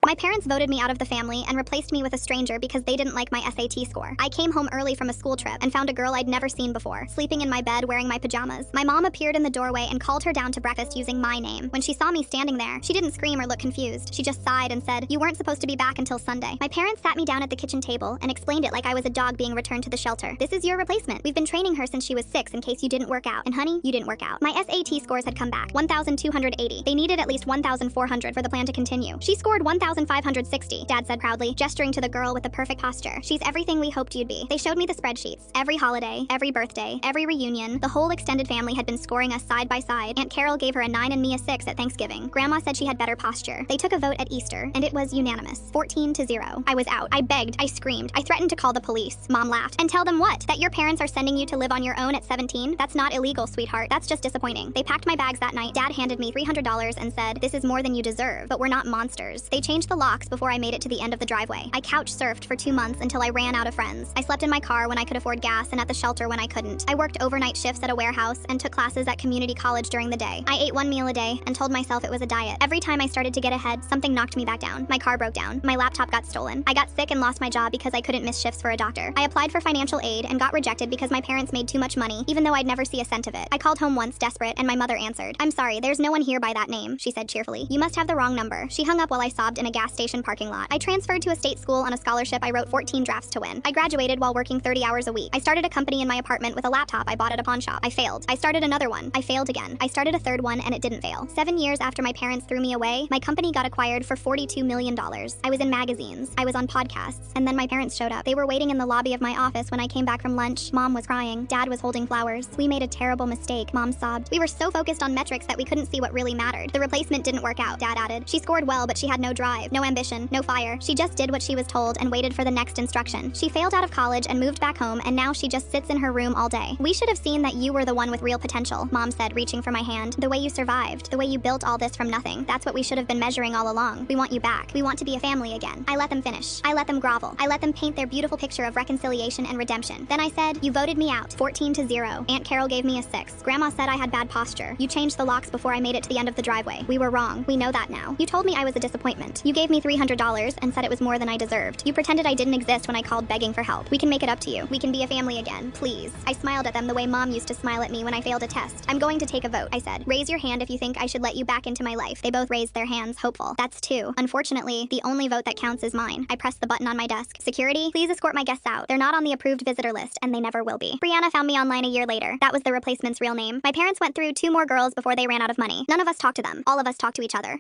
My parents voted me out of the family and replaced me with a stranger because they didn't like my SAT score. I came home early from a school trip and found a girl I'd never seen before, sleeping in my bed wearing my pajamas. My mom appeared in the doorway and called her down to breakfast using my name. When she saw me standing there, she didn't scream or look confused. She just sighed and said, "You weren't supposed to be back until Sunday." My parents sat me down at the kitchen table and explained it like I was a dog being returned to the shelter. "This is your replacement. We've been training her since she was 6 in case you didn't work out. And honey, you didn't work out." My SAT scores had come back, 1,280. They needed at least 1,400 for the plan to continue. "She scored 1,560, Dad said proudly, gesturing to the girl with the perfect posture. "She's everything we hoped you'd be." They showed me the spreadsheets. Every holiday, every birthday, every reunion, the whole extended family had been scoring us side by side. Aunt Carol gave her a 9 and me a 6 at Thanksgiving. Grandma said she had better posture. They took a vote at Easter, and it was unanimous, 14-0. I was out. I begged. I screamed. I threatened to call the police. Mom laughed. "And tell them what? That your parents are sending you to live on your own at 17? That's not illegal, sweetheart. That's just disappointing." They packed my bags that night. Dad handed me $300 and said, "This is more than you deserve, but we're not monsters." They changed the locks before I made it to the end of the driveway. I couch surfed for 2 months until I ran out of friends. I slept in my car when I could afford gas and at the shelter when I couldn't. I worked overnight shifts at a warehouse and took classes at community college during the day. I ate 1 meal a day and told myself it was a diet. Every time I started to get ahead, something knocked me back down. My car broke down. My laptop got stolen. I got sick and lost my job because I couldn't miss shifts for a doctor. I applied for financial aid and got rejected because my parents made too much money, even though I'd never see a cent of it. I called home once, desperate, and my mother answered. "I'm sorry, there's no one here by that name," she said cheerfully. "You must have the wrong number." She hung up while I sobbed in a gas station parking lot. I transferred to a state school on a scholarship I wrote 14 drafts to win. I graduated while working 30 hours a week. I started a company in my apartment with a laptop I bought at a pawn shop. I failed. I started another one. I failed again. I started a third one and it didn't fail. 7 years after my parents threw me away, my company got acquired for $42 million. I was in magazines. I was on podcasts. And then my parents showed up. They were waiting in the lobby of my office when I came back from lunch. Mom was crying. Dad was holding flowers. "We made a terrible mistake," Mom sobbed. "We were so focused on metrics that we couldn't see what really mattered. The replacement didn't work out," Dad added. "She scored well, but she had no drive, no ambition, no fire. She just did what she was told and waited for the next instruction. She failed out of college and moved back home, and now she just sits in her room all day. We should have seen that you were the one with real potential," Mom said, reaching for my hand. "The way you survived, the way you built all this from nothing. That's what we should have been measuring all along. We want you back. We want to be a family again." I let them finish. I let them grovel. I let them paint their beautiful picture of reconciliation and redemption. Then I said, "You voted me out, 14-0. Aunt Carol gave me a 6. Grandma said I had bad posture. You changed the locks before I made it to the end of the driveway. We were wrong. We know that now. You told me I was a disappointment. You gave me $300 and said it was more than I deserved. You pretended I didn't exist when I called begging for help. We can make it up to you. We can be a family again. Please." I smiled at them the way Mom used to smile at me when I failed a test. "I'm going to take a vote," I said. "Raise your hand if you think I should let you back into my life." They both raised their hands, hopeful. "That's 2. Unfortunately, the only vote that counts is mine." I pressed the button on my desk. "Security, please escort my guests out. They're not on the approved visitor list, and they never will be." Brianna found me online a year later. That was the replacement's real name. My parents went through 2 more girls before they ran out of money. None of us talked to them. All of us talked to each other.